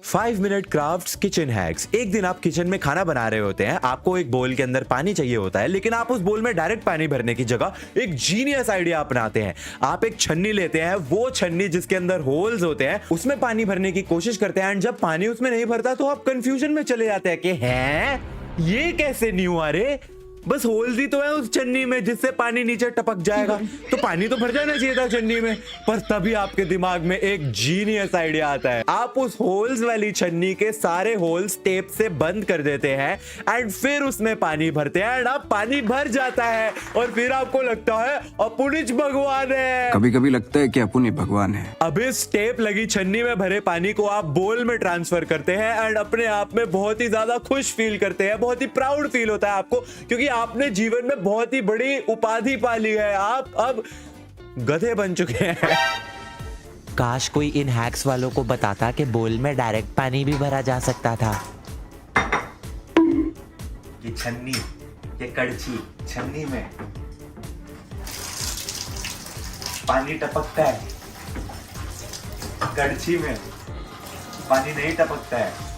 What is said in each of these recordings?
5 minute crafts kitchen hacks. एक दिन आप किचन में खाना बना रहे होते हैं, आपको एक बोल के अंदर पानी चाहिए होता है, लेकिन आप उस बोल में डायरेक्ट पानी भरने की जगह एक जीनियस आइडिया अपनाते हैं। आप एक छन्नी लेते हैं, वो छन्नी जिसके अंदर होल्स होते हैं उसमें पानी भरने की कोशिश करते हैं, एंड जब पानी उसमें नहीं भरता तो आप कंफ्यूजन में चले जाते हैं कि हैं ये कैसे नहीं हुआ रे, बस होल्स ही तो है उस छन्नी में जिससे पानी नीचे टपक जाएगा, तो पानी तो भर जाना चाहिए था छन्नी में। पर तभी आपके दिमाग में एक जीनियस आइडिया आता है। आप उस होल्स वाली छन्नी के सारे होल्स टेप से बंद कर देते हैं एंड फिर उसमें पानी भरते हैं एंड अब पानी भर जाता है और फिर आपको लगता है अपुनिच भगवान है। कभी कभी लगता है कि अपुन ही भगवान है। अब इस टेप लगी छन्नी में भरे पानी को आप बोल में ट्रांसफर करते हैं एंड अपने आप में बहुत ही ज्यादा खुश फील करते हैं, बहुत ही प्राउड फील होता है आपको, क्योंकि आपने जीवन में बहुत ही बड़ी उपाधि पाली है। आप अब गधे बन चुके हैं। काश कोई इन हैक्स वालों को बताता कि बोल में डायरेक्ट पानी भी भरा जा सकता था। ये छन्नी, ये कड़छी, छन्नी में पानी टपकता है, कड़छी में पानी नहीं टपकता है।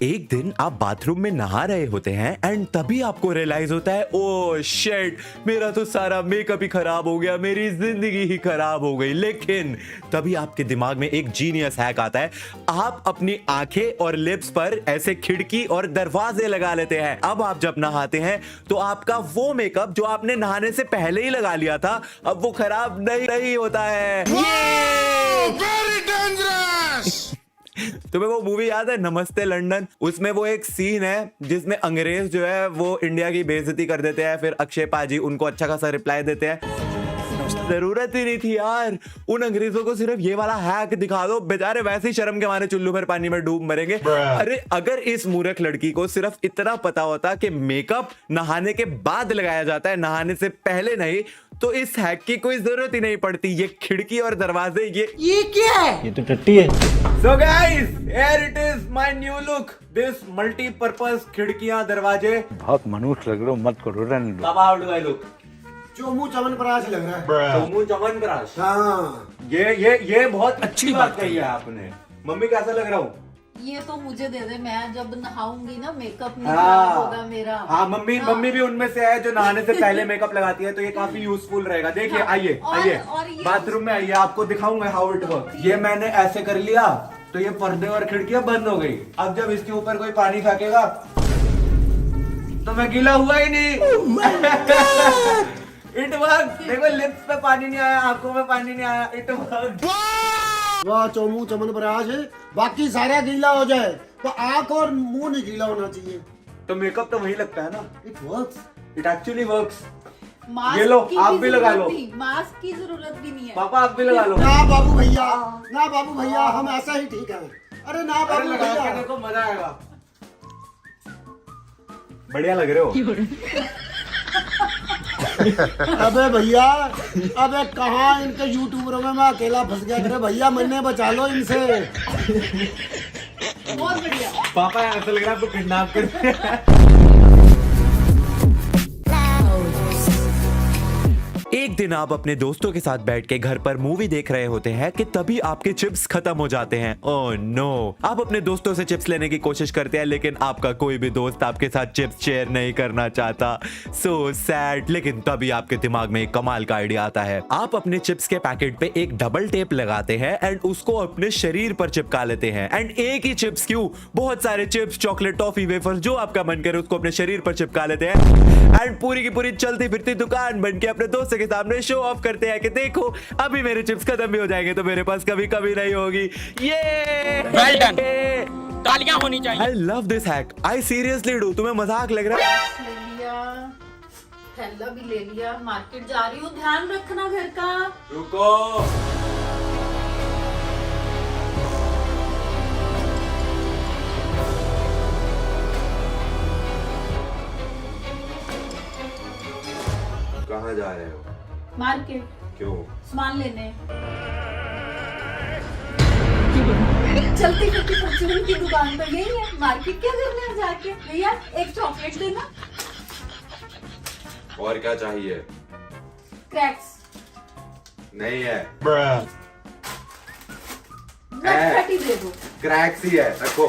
एक दिन आप बाथरूम में नहा रहे होते हैं एंड तभी आपको रियलाइज होता है ओ शिट, मेरा तो सारा मेकअप ही खराब हो गया, मेरी जिंदगी ही खराब हो गई। लेकिन तभी आपके दिमाग में एक जीनियस हैक आता है। आप अपनी आंखें और लिप्स पर ऐसे खिड़की और दरवाजे लगा लेते हैं। अब आप जब नहाते हैं तो आपका वो मेकअप जो आपने नहाने से पहले ही लगा लिया था, अब वो खराब नहीं होता है। Very dangerous! तुम्हें वो मूवी याद है नमस्ते लंदन? उसमें वो एक सीन है जिसमें अंग्रेज जो है वो इंडिया की बेइज्जती कर देते हैं, फिर अक्षय पाजी उनको अच्छा खासा रिप्लाई देते हैं। जरूरत ही नहीं थी यार, उन अंग्रेजों को सिर्फ ये वाला हैक दिखा दो, बेचारे वैसे ही शर्म के मारे चुल्लू भर पानी में डूब मरेंगे। अरे अगर इस मूर्ख लड़की को सिर्फ इतना पता होता कि मेकअप नहाने के बाद लगाया जाता है, नहाने से पहले नहीं, तो इस हैक की कोई जरूरत ही नहीं पड़ती। ये खिड़की और दरवाजे ये क्या है? ये तो टट्टी है। So guys, here it is my new look. This multi-purpose खिड़कियां दरवाजे। बहुत मनुष्य लग रहे हो, मत करो run. Baba how do I look? Chomu chyawanprash लग रहा है। सोमू चमनप्राश। हाँ, ये बहुत अच्छी बात कही है आपने। मम्मी कैसा लग रहा हूँ? ये तो मुझे दे दे, मैं जब नहाऊंगी ना मेकअप नहीं खराब होगा मेरा। हाँ मम्मी भी उनमें से है जो नहाने से पहले मेकअप लगाती है, तो ये काफी यूजफुल रहेगा। देखिए आइए बाथरूम में आइए, आपको दिखाऊंगा हाउ इट वर्क। ये मैंने ऐसे कर लिया तो ये पर्दे और खिड़कियां बंद हो गई। अब जब इसके ऊपर कोई पानी फेंकेगा तो मैं गीला हुआ ही नहीं। It work. देखो लिप्स पे पानी नहीं आया, आंखों में पानी नहीं आया, इट वर्क। वाह चोमू चमनप्राश है। बाकी सारा गीला हो जाए तो आंख और मुंह नहीं गीला होना चाहिए। तो मेकअप तो वही लगता है ना। It works. It actually works. Mask ये लो, की आप भी भी लगा जरूरत लो। नहीं, मास्क की जरूरत भी नहीं है। पापा आप भी लगा लो। ना बाबू भैया, ना बाबू भैया, हम ऐसा ही ठीक है। अरे ना अरे बाबू लगा के भैया। देखो, मजा आएगा। बढ़िया लग रहे हो। अबे भैया, अबे कहाँ इनके यूट्यूबरों में मैं अकेला फंस गया। अरे भैया मैंने बचा लो इनसे। बहुत बढ़िया। पापा ऐसा लग रहा है आपको किडनैप कर रहे हैं। एक दिन आप अपने दोस्तों के साथ बैठ के घर पर मूवी देख रहे होते हैं कि तभी आपके चिप्स खत्म हो जाते हैं। Oh no. आप अपने दोस्तों से चिप्स लेने की कोशिश करते हैं, लेकिन आपका कोई भी दोस्त आपके साथ चिप्स शेयर नहीं करना चाहता। So sad. लेकिन तभी आपके दिमाग में एक कमाल का आइडिया आता है। आप अपने चिप्स के पैकेट पे एक डबल टेप लगाते हैं एंड उसको अपने शरीर पर चिपका लेते हैं। एंड एक ही चिप्स क्यों, बहुत सारे चिप्स, चॉकलेट, टॉफी, वेफर्स, जो आपका मन करे उसको अपने शरीर पर चिपका लेते हैं एंड पूरी की पूरी चलती फिरती दुकान बन के अपने दोस्तों के सामने शो ऑफ करते हैं कि देखो अभी मेरे चिप्स खत्म भी हो जाएंगे तो मेरे पास कभी कभी नहीं होगी। ये वेल डन, तालियां होनी चाहिए। I love this hack, I seriously do. तुम्हें मजाक लग रहा है? ले लिया, थैला भी ले लिया, मार्केट जा रही हूँ, ध्यान रखना घर का। रुको। कहाँ जा रहे हो? मार्केट। क्यों? सामान लेने। चलती फिरती परचून की दुकान तो यही है, मार्केट क्या करने हैं जाके? भैया एक चॉकलेट देना। और क्या चाहिए? क्रैक्स। नहीं है, नटखटी दे दो। क्रैक्स ही है, रखो।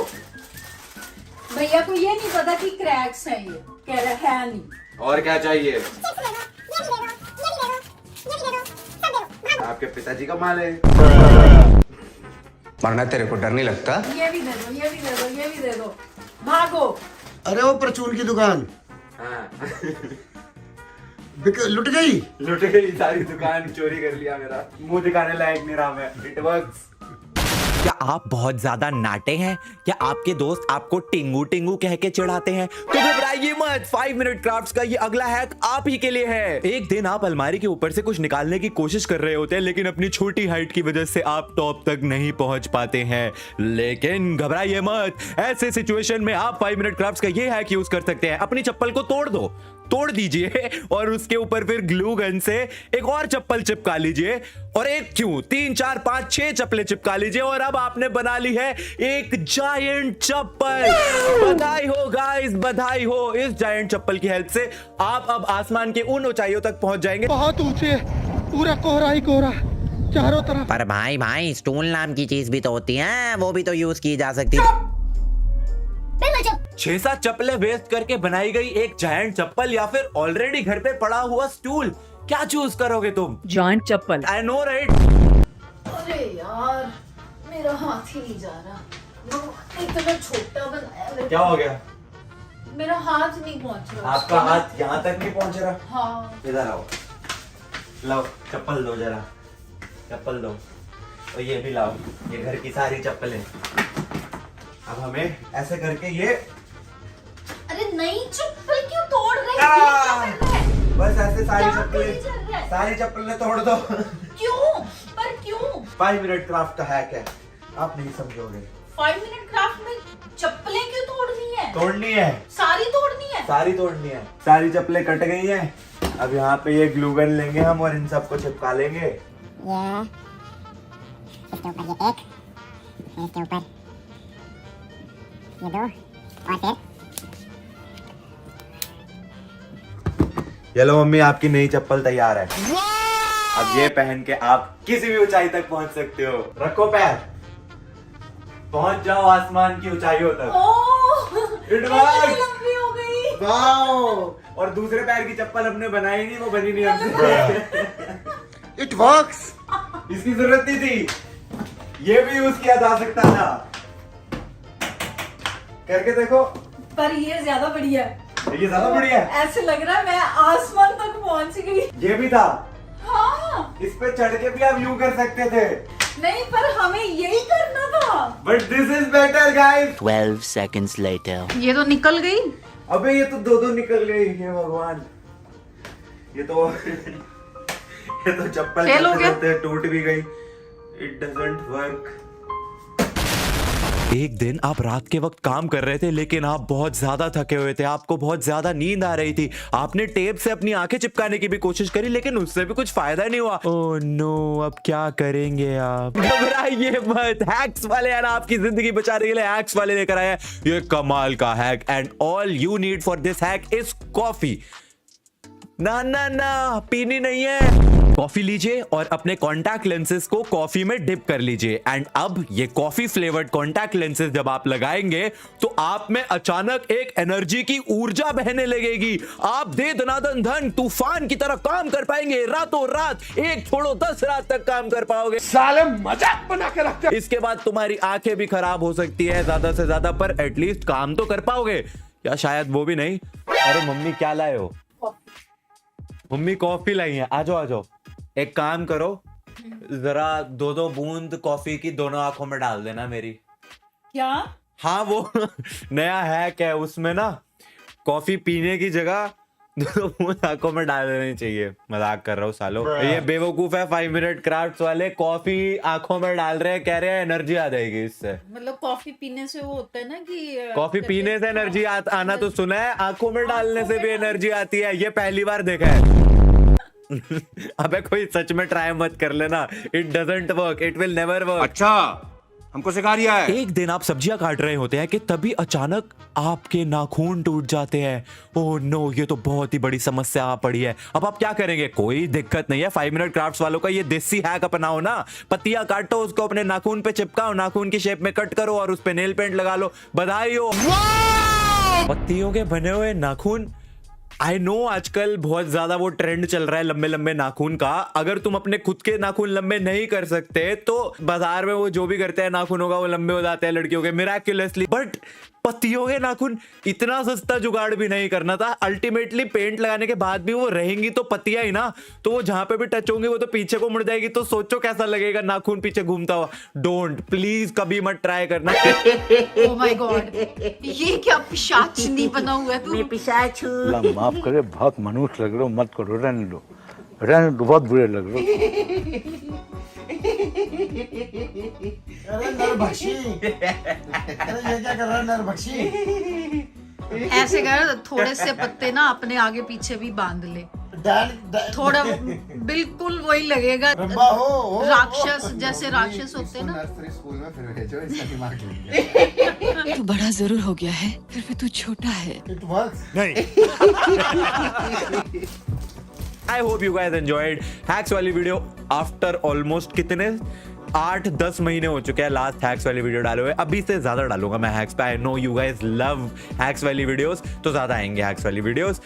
भैया को ये नहीं पता कि क्रैक्स है, ये कह रहा है नहीं। और क्या चाहिए? आपके पिताजी का माल है। वरना तेरे को डर नहीं लगता? ये भी दे दो, ये भी दे दो, ये भी दे दो। भागो। अरे वो परचून की दुकान हाँ। लुट गई। लुट गई, सारी दुकान चोरी कर लिया मेरा, मुंह दिखाने लायक नहीं रहा मैं। It works. क्या आप बहुत ज्यादा नाटे हैं? क्या आपके दोस्त आपको टिंगू टिंगू कह के चिढ़ाते हैं? तो घबराइए मत, 5 मिनट क्राफ्ट्स का ये अगला हैक आप ही के लिए है। एक दिन आप अलमारी के ऊपर से कुछ निकालने की कोशिश कर रहे होते हैं, लेकिन अपनी छोटी हाइट की वजह से आप टॉप तक नहीं पहुंच पाते हैं। लेकिन घबराइए मत, ऐसे सिचुएशन में आप 5 मिनट क्राफ्ट्स का ये हैक यूज कर सकते हैं। अपनी चप्पल को तोड़ दीजिए और उसके ऊपर फिर ग्लू गन से एक और चप्पल चिपका लीजिए, और एक क्यों 3 4 5 6 चप्पलें चिपका लीजिए, और अब आपने बना ली है एक जायंट चप्पल। बधाई हो गाइस, बधाई हो। इस जायंट चप्पल की हेल्प से आप अब आसमान के उन ऊंचाइयों तक पहुंच जाएंगे। बहुत ऊंचे, पूरा कोहरा ही कोहरा चारों तरफ। पर भाई स्टूल नाम की चीज भी तो होती है, वो भी तो यूज की जा सकती है। 6-7 चप्पलें वेस्ट करके बनाई गई एक जायंट चप्पल, या फिर ऑलरेडी घर पे पड़ा हुआ स्टूल, क्या चूज करोगे तुम? Joint chappal. I know right. अरे यार, मेरा हाथ ही नहीं जा रहा। इतना छोटा बनाया मैंने। क्या हो गया? मेरा हाथ नहीं पहुंच रहा। आपका हाथ यहाँ तक नहीं पहुंच रहा? हाँ। इधर आओ, लाओ चप्पल दो, जरा चप्पल दो, और ये भी लाओ, ये घर की सारी चप्पलें। अब हमें ऐसे करके ये, अरे नई चप्पल क्यों तोड़ रहे हैं? बस ऐसे सारी क्या चप्पलें, चल रहा है? सारी चप्पलें तोड़ दो। क्यों? पर क्यों? 5 मिनट क्राफ्ट का हैक है, आप नहीं समझोगे। 5 मिनट क्राफ्ट में चप्पलें क्यों तोड़नी है? तोड़नी है, सारी तोड़नी है। सारी तोड़नी है। सारी चप्पलें कट गई हैं। अब यहाँ पे ये ग्लू गन लेंगे हम और इन सबको चिपका लेंगे। इसके ऊपर ये एक, इसके ऊपर ये दो, और फिर ये लो मम्मी, आपकी नई चप्पल तैयार है। अब ये पहन के आप किसी भी ऊंचाई तक पहुंच सकते हो। रखो पैर, पहुंच जाओ आसमान की ऊंचाइयों तक। It works! लंबी हो गई। वाओ! और दूसरे पैर की चप्पल हमने बनाई नहीं, वो बनी नहीं हमसे। It works. इसकी जरूरत नहीं थी, ये भी यूज किया जा सकता था। करके देखो। पर ये ज्यादा बढ़िया है। ये ज्यादा बढ़िया है। ऐसे लग रहा है मैं आसमान तक पहुंच गई। ये भी था। हाँ। इस पे चढ़ के भी आप यूं कर सकते थे। नहीं, पर हमें यही करना था। But this is better guys. 12 seconds later. ये तो निकल गई। अबे ये तो दो निकल गई। हे भगवान, ये तो चप्पल फेल हो गया। चलते टूट भी गई। It doesn't work. एक दिन आप रात के वक्त काम कर रहे थे, लेकिन आप बहुत ज्यादा थके हुए थे, आपको बहुत ज्यादा नींद आ रही थी। आपने टेप से अपनी आंखें चिपकाने की भी कोशिश करी, लेकिन उससे भी कुछ फायदा नहीं हुआ। ओह नो, अब क्या करेंगे आप? घबराइए मत, हैक्स वाले यार आपकी जिंदगी बचाने के लिए हैक्स वाले लेकर आए हैं ये कमाल का hack, and all you need for this hack is coffee. ना ना ना, पीनी नहीं है। कॉफी लीजिए और अपने कॉन्टैक्ट लेंसेज को कॉफी में डिप कर लीजिए, एंड अब ये कॉफी फ्लेवर्ड कॉन्टैक्ट लेंसेज जब आप लगाएंगे तो आप में अचानक एक एनर्जी की ऊर्जा बहने लगेगी। आप दे दनादन धन तूफान की तरह काम कर पाएंगे। रातों रात, एक छोड़ो 10 रात तक काम कर पाओगे। साले मजाक बना के रखते। इसके बाद तुम्हारी आंखें भी खराब हो सकती है ज्यादा से ज्यादा, पर एटलीस्ट काम तो कर पाओगे, या शायद वो भी नहीं। अरे मम्मी क्या लाए हो? मम्मी कॉफी लाई है। आ जाओ। एक काम करो, जरा 2-2 बूंद कॉफी की दोनों आंखों में डाल देना मेरी। क्या? हाँ, वो नया हैक है, उसमें ना कॉफी पीने की जगह 2 बूंद आंखों में डाल देनी चाहिए। मजाक कर रहा हूँ सालो। ये बेवकूफ है 5 मिनट क्राफ्ट्स वाले, कॉफी आंखों में डाल रहे हैं, कह रहे हैं एनर्जी आ जाएगी इससे। मतलब कॉफी पीने से वो होता है ना कि कॉफी पीने से एनर्जी आना तो सुना है, आंखों में डालने से भी एनर्जी आती है, ये पहली बार देखा है। अबे कोई सच में ट्राई मत कर लेना, it doesn't work, it will never work. अच्छा, हमको सिखा रिया है। एक दिन आप सब्जियां काट रहे होते हैं कि तभी अचानक आपके नाखून टूट जाते हैं। ओह नो, ये तो बहुत ही बड़ी समस्या आ पड़ी है। अब आप क्या करेंगे? कोई दिक्कत नहीं है, 5 मिनट क्राफ्ट्स वालों का ये देसी हैक अपनाओ ना। पत्तियां काटो, उसको अपने नाखून पे चिपकाओ, नाखून की शेप में कट करो और उस पे नेल पेंट लगा लो। बधाई हो। पत्तियों के बने हुए नाखून। आई नो आजकल बहुत ज्यादा वो ट्रेंड चल रहा है लंबे लंबे नाखून का। अगर तुम अपने खुद के नाखून लंबे नहीं कर सकते तो बाजार में वो जो भी करते हैं नाखूनों का वो लंबे हो जाते हैं लड़कियों के मिराक्युलसली। बट पत्तियों के नाखून इतना सस्ता जुगाड़ भी नहीं करना था। अल्टीमेटली पेंट लगाने के बाद भी वो रहेंगी तो पत्तियां ही ना, तो वो जहां पे भी टच होंगी वो तो पीछे को मुड़ जाएगी। तो सोचो कैसा लगेगा नाखून पीछे घूमता हुआ। डोंट, प्लीज कभी मत ट्राई करना। ओह माय गॉड, ये क्या पिशाचनी बना हुआ है तू? अल्लाह माफ करे, बहुत मनुष्य लग रहे हो, मत करो, रहने दो, बहुत बुरे लग रहे हो। अरे नरभक्षी, अरे ये क्या कर रहा है नरभक्षी? ऐसे कर, थोड़े से पत्ते ना अपने आगे पीछे भी बांध ले, थोड़ा बिल्कुल वही लगेगा राक्षस जैसे राक्षस होते हैं ना। नर्सरी स्कूल में फिर भेजो, इसका दिमाग नहीं है। तू बड़ा जरूर हो गया है, फिर भी तू छोटा है। It works. I hope you guys enjoyed hacks वाली वीडियो। आफ्टर ऑलमोस्ट कितने 8-10 महीने हो चुके हैं लास्ट हैक्स वाली वीडियो डाले हुए। अभी से ज्यादा डालूंगा मैं हैक्स पे। I know you guys love hacks वाली वीडियोस, तो ज्यादा आएंगे हैक्स वाली वीडियोस।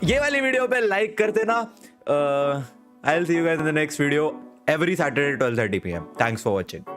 ये वाली वीडियो पे लाइक कर देना। I will see you guys in the next video every Saturday 12:30 PM। Thanks for watching.